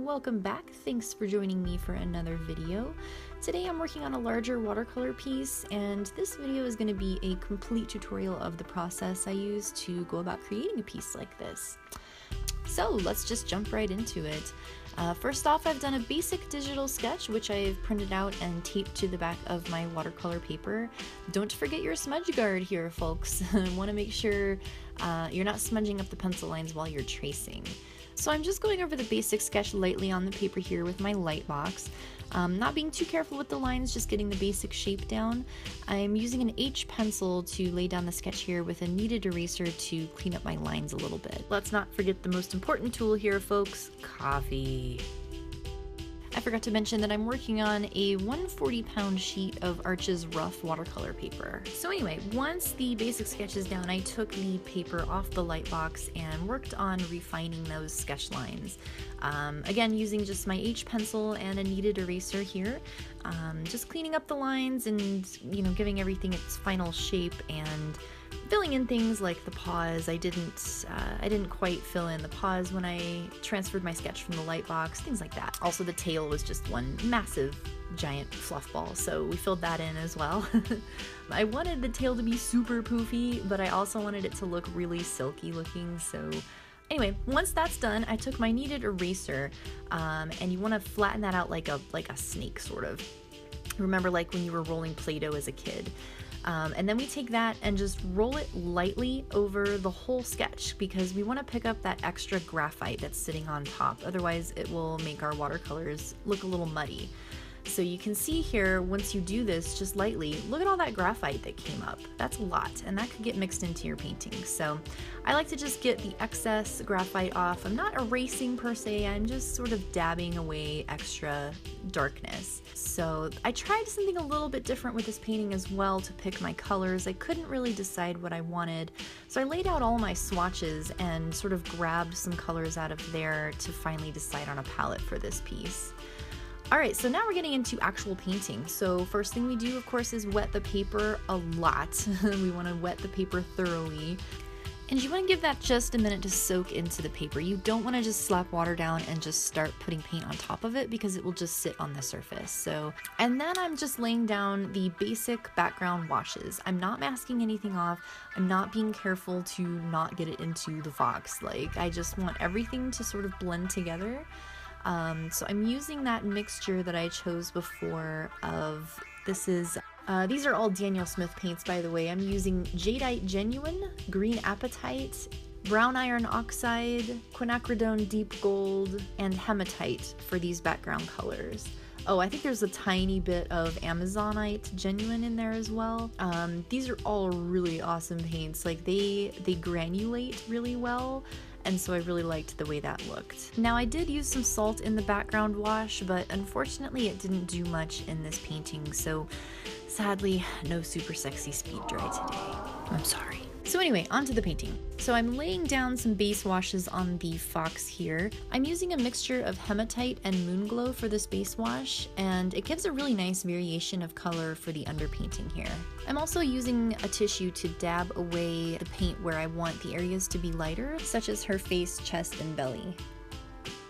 welcome back. Thanks for joining me for another video. Today I'm working on a larger watercolor piece, and this video is going to be a complete tutorial of the process I use to go about creating a piece like this. So let's just jump right into it. First off, I've done a basic digital sketch which I've printed out and taped to the back of my watercolor paper. Don't forget your smudge guard here, folks. Want to make sure you're not smudging up the pencil lines while you're tracing. So I'm just going over the basic sketch lightly on the paper here with my light box. Not being too careful with the lines, just getting the basic shape down. I'm using an H pencil to lay down the sketch here with a kneaded eraser to clean up my lines a little bit. Let's not forget the most important tool here, folks, coffee. I forgot to mention that I'm working on a 140-pound sheet of Arch's rough watercolor paper. So anyway, once the basic sketch is down, I took the paper off the light box and worked on refining those sketch lines. Again, using just my H pencil and a kneaded eraser here, just cleaning up the lines and, giving everything its final shape and filling in things like the pause. I didn't quite fill in the pause when I transferred my sketch from the light box, things like that. Also, the tail was just one massive giant fluff ball, so we filled that in as well. I wanted the tail to be super poofy, but I also wanted it to look really silky looking, so anyway, once that's done, I took my kneaded eraser, and you want to flatten that out like a snake, sort of. Remember, like when you were rolling Play-Doh as a kid. And then we take that and just roll it lightly over the whole sketch, because we want to pick up that extra graphite that's sitting on top. Otherwise, it will make our watercolors look a little muddy. So you can see here, once you do this just lightly, look at all that graphite that came up. That's a lot, and that could get mixed into your painting. So I like to just get the excess graphite off. I'm not erasing per se, I'm just sort of dabbing away extra darkness. So I tried something a little bit different with this painting as well to pick my colors. I couldn't really decide what I wanted, so I laid out all my swatches and sort of grabbed some colors out of there to finally decide on a palette for this piece. Alright, so now we're getting into actual painting. So first thing we do, of course, is wet the paper a lot. We want to wet the paper thoroughly. And you want to give that just a minute to soak into the paper. You don't want to just slap water down and just start putting paint on top of it, because it will just sit on the surface. And then I'm just laying down the basic background washes. I'm not masking anything off. I'm not being careful to not get it into the box. I just want everything to sort of blend together. So I'm using that mixture that I chose before of, these are all Daniel Smith paints, by the way. I'm using Jadeite Genuine, Green Apatite, Brown Iron Oxide, Quinacridone Deep Gold, and Hematite for these background colors. Oh, I think there's a tiny bit of Amazonite Genuine in there as well. These are all really awesome paints. They granulate really well, and so I really liked the way that looked. Now, I did use some salt in the background wash, but unfortunately it didn't do much in this painting, so sadly, no super sexy speed dry today. I'm sorry. So anyway, onto the painting. So I'm laying down some base washes on the fox here. I'm using a mixture of hematite and moonglow for this base wash, and it gives a really nice variation of color for the underpainting here. I'm also using a tissue to dab away the paint where I want the areas to be lighter, such as her face, chest, and belly.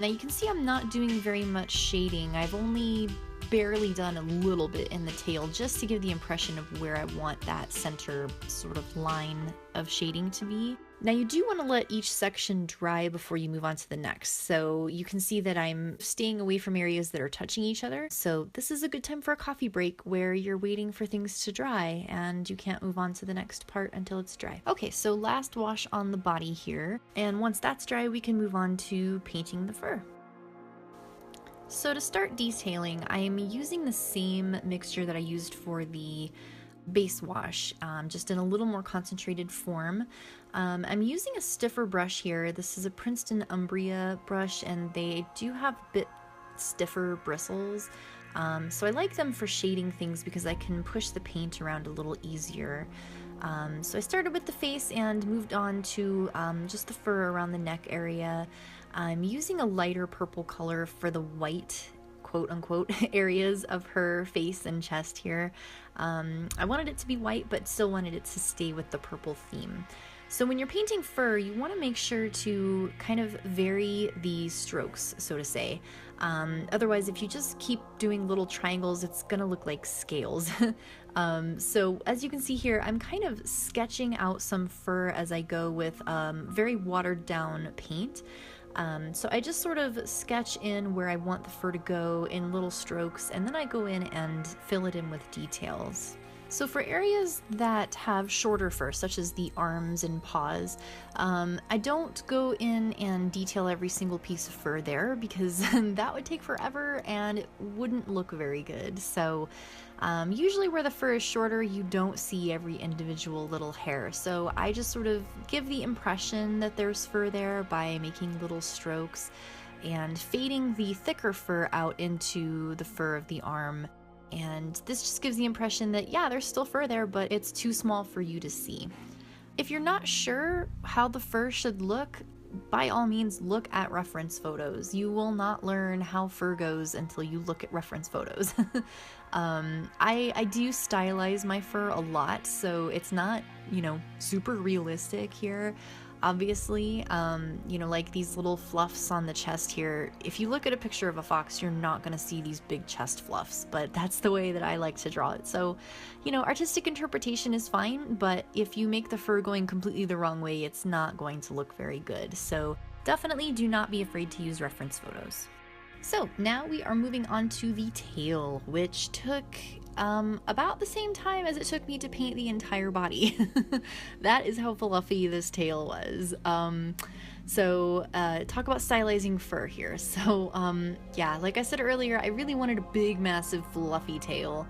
Now you can see I'm not doing very much shading. I've only barely done a little bit in the tail, just to give the impression of where I want that center sort of line of shading to be. Now you do want to let each section dry before you move on to the next, so you can see that I'm staying away from areas that are touching each other. So this is a good time for a coffee break where you're waiting for things to dry and you can't move on to the next part until it's dry. Okay, so last wash on the body here, and once that's dry we can move on to painting the fur. So to start detailing, I am using the same mixture that I used for the base wash, just in a little more concentrated form. I'm using a stiffer brush here. This is a Princeton Umbria brush, and they do have a bit stiffer bristles. So I like them for shading things because I can push the paint around a little easier. So I started with the face and moved on to just the fur around the neck area. I'm using a lighter purple color for the white, quote-unquote, areas of her face and chest here. I wanted it to be white, but still wanted it to stay with the purple theme. So when you're painting fur, you want to make sure to kind of vary the strokes, so to say. Otherwise, if you just keep doing little triangles, it's gonna look like scales. So as you can see here, I'm kind of sketching out some fur as I go with very watered down paint. So I just sort of sketch in where I want the fur to go in little strokes, and then I go in and fill it in with details. So for areas that have shorter fur, such as the arms and paws, I don't go in and detail every single piece of fur there because that would take forever and it wouldn't look very good. So usually where the fur is shorter, you don't see every individual little hair. So I just sort of give the impression that there's fur there by making little strokes and fading the thicker fur out into the fur of the arm. And this just gives the impression that, yeah, there's still fur there, but it's too small for you to see. If you're not sure how the fur should look, by all means, look at reference photos. You will not learn how fur goes until you look at reference photos. I do stylize my fur a lot, so it's not, super realistic here. Obviously, like these little fluffs on the chest here, if you look at a picture of a fox, you're not going to see these big chest fluffs, but that's the way that I like to draw it. So, artistic interpretation is fine, but if you make the fur going completely the wrong way, it's not going to look very good. So definitely do not be afraid to use reference photos. So now we are moving on to the tail, which took about the same time as it took me to paint the entire body. That is how fluffy this tail was. Talk about stylizing fur here. So yeah, like I said earlier, I really wanted a big, massive, fluffy tail,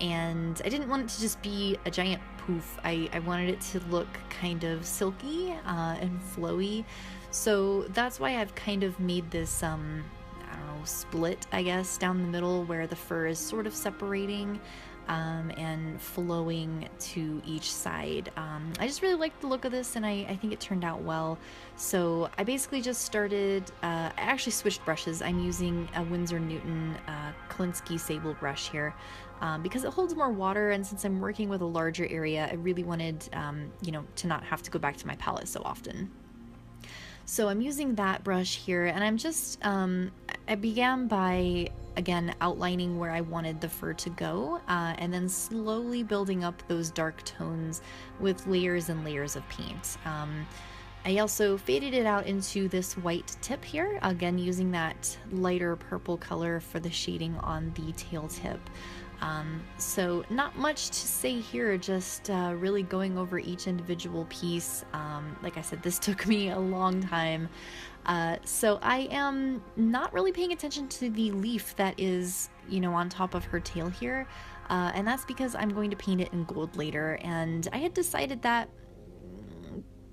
and I didn't want it to just be a giant poof. I wanted it to look kind of silky and flowy. So that's why I've kind of made this split, I guess, down the middle where the fur is sort of separating and flowing to each side. I just really liked the look of this, and I think it turned out well. So I basically just started, I actually switched brushes. I'm using a Winsor Newton Kolinsky Sable brush here because it holds more water, and since I'm working with a larger area, I really wanted, to not have to go back to my palette so often. So I'm using that brush here, and I'm just, I began by, again, outlining where I wanted the fur to go, and then slowly building up those dark tones with layers and layers of paint. I also faded it out into this white tip here, again using that lighter purple color for the shading on the tail tip. So not much to say here, just really going over each individual piece. Like I said, this took me a long time. So I am not really paying attention to the leaf that is, on top of her tail here. And that's because I'm going to paint it in gold later. And I had decided that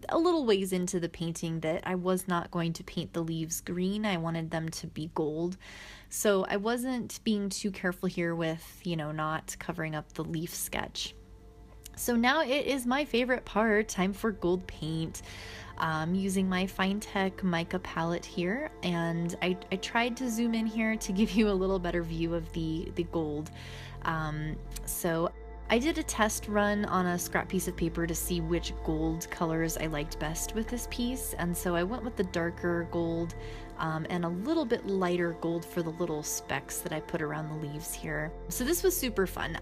a little ways into the painting that I was not going to paint the leaves green. I wanted them to be gold. So I wasn't being too careful here with, not covering up the leaf sketch. So now it is my favorite part, time for gold paint. I'm using my Finetech mica palette here, and I tried to zoom in here to give you a little better view of the gold. So I did a test run on a scrap piece of paper to see which gold colors I liked best with this piece, and so I went with the darker gold and a little bit lighter gold for the little specks that I put around the leaves here. So this was super fun.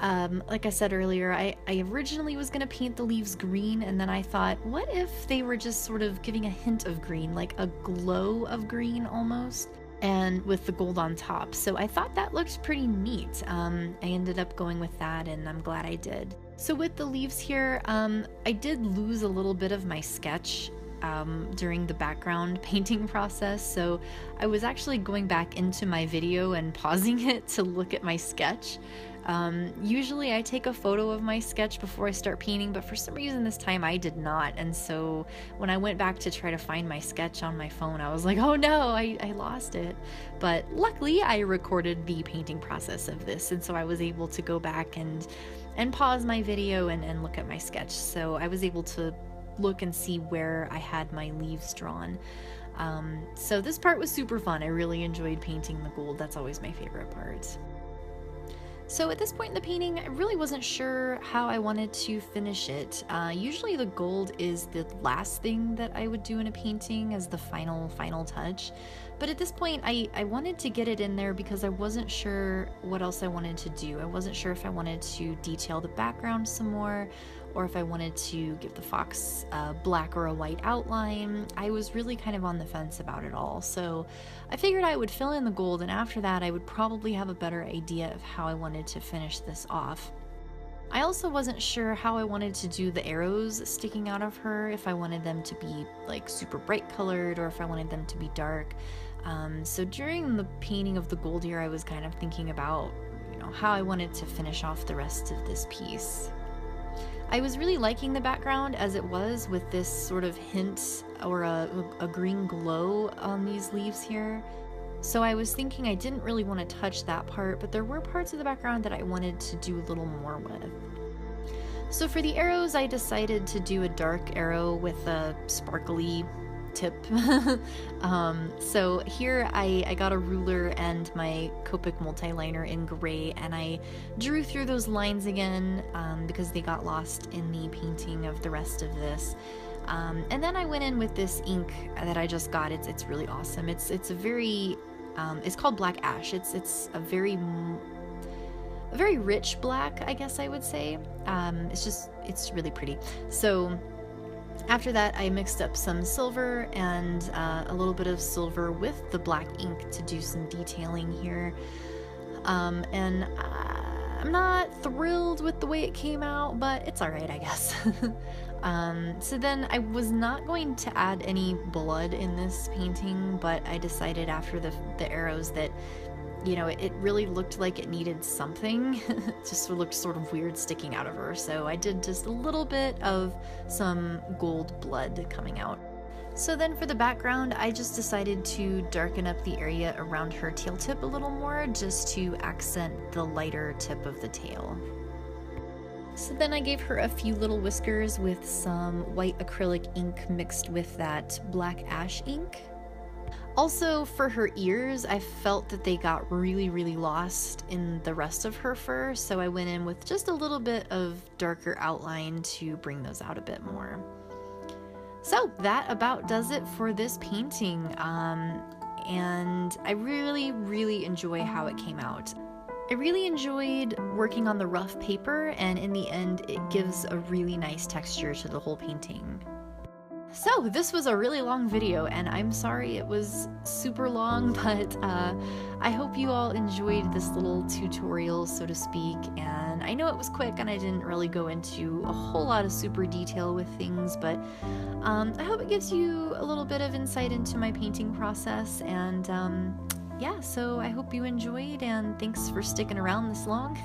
Like I said earlier, I originally was going to paint the leaves green, and then I thought, what if they were just sort of giving a hint of green, like a glow of green almost, and with the gold on top. So I thought that looked pretty neat. I ended up going with that, and I'm glad I did. So with the leaves here, I did lose a little bit of my sketch during the background painting process, so I was actually going back into my video and pausing it to look at my sketch. Usually I take a photo of my sketch before I start painting, but for some reason this time I did not, and so when I went back to try to find my sketch on my phone, I was like, oh no, I lost it. But luckily I recorded the painting process of this, and so I was able to go back and pause my video and look at my sketch, so I was able to look and see where I had my leaves drawn. So this part was super fun. I really enjoyed painting the gold. That's always my favorite part. So at this point in the painting, I really wasn't sure how I wanted to finish it. Usually the gold is the last thing that I would do in a painting as the final touch. But at this point, I wanted to get it in there because I wasn't sure what else I wanted to do. I wasn't sure if I wanted to detail the background some more, or if I wanted to give the fox a black or a white outline. I was really kind of on the fence about it all, so I figured I would fill in the gold, and after that I would probably have a better idea of how I wanted to finish this off. I also wasn't sure how I wanted to do the arrows sticking out of her, if I wanted them to be like super bright colored or if I wanted them to be dark. So during the painting of the gold here, I was kind of thinking about, how I wanted to finish off the rest of this piece. I was really liking the background as it was, with this sort of hint or a green glow on these leaves here. So I was thinking I didn't really want to touch that part, but there were parts of the background that I wanted to do a little more with. So for the arrows, I decided to do a dark arrow with a sparkly tip. So here I got a ruler and my Copic multi-liner in gray, and I drew through those lines again because they got lost in the painting of the rest of this. And then I went in with this ink that I just got. It's really awesome. It's a very it's called Black Ash. It's a very rich black, I guess I would say. It's really pretty. So after that, I mixed up some silver and a little bit of silver with the black ink to do some detailing here. And I'm not thrilled with the way it came out, but it's alright, I guess. So then I was not going to add any blood in this painting, but I decided after the arrows that, it really looked like it needed something. It just looked sort of weird sticking out of her, so I did just a little bit of some gold blood coming out. So then for the background, I just decided to darken up the area around her tail tip a little more, just to accent the lighter tip of the tail. So then I gave her a few little whiskers with some white acrylic ink mixed with that black ash ink. Also, for her ears, I felt that they got really lost in the rest of her fur, so I went in with just a little bit of darker outline to bring those out a bit more. So that about does it for this painting, and I really enjoy how it came out. I really enjoyed working on the rough paper, and in the end it gives a really nice texture to the whole painting. So this was a really long video, and I'm sorry it was super long, but I hope you all enjoyed this little tutorial, so to speak. And I know it was quick and I didn't really go into a whole lot of super detail with things, but I hope it gives you a little bit of insight into my painting process. And yeah, so I hope you enjoyed, and thanks for sticking around this long.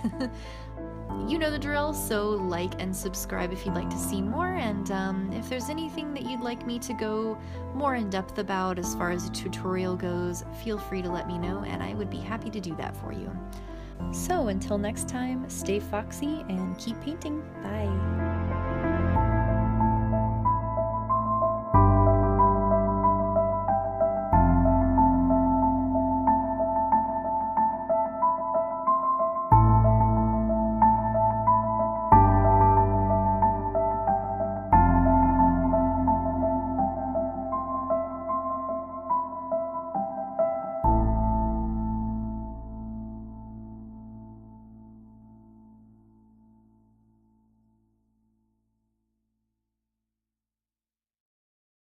You know the drill, so like and subscribe if you'd like to see more, and if there's anything that you'd like me to go more in depth about as far as a tutorial goes, feel free to let me know and I would be happy to do that for you. So until next time, stay foxy and keep painting. Bye!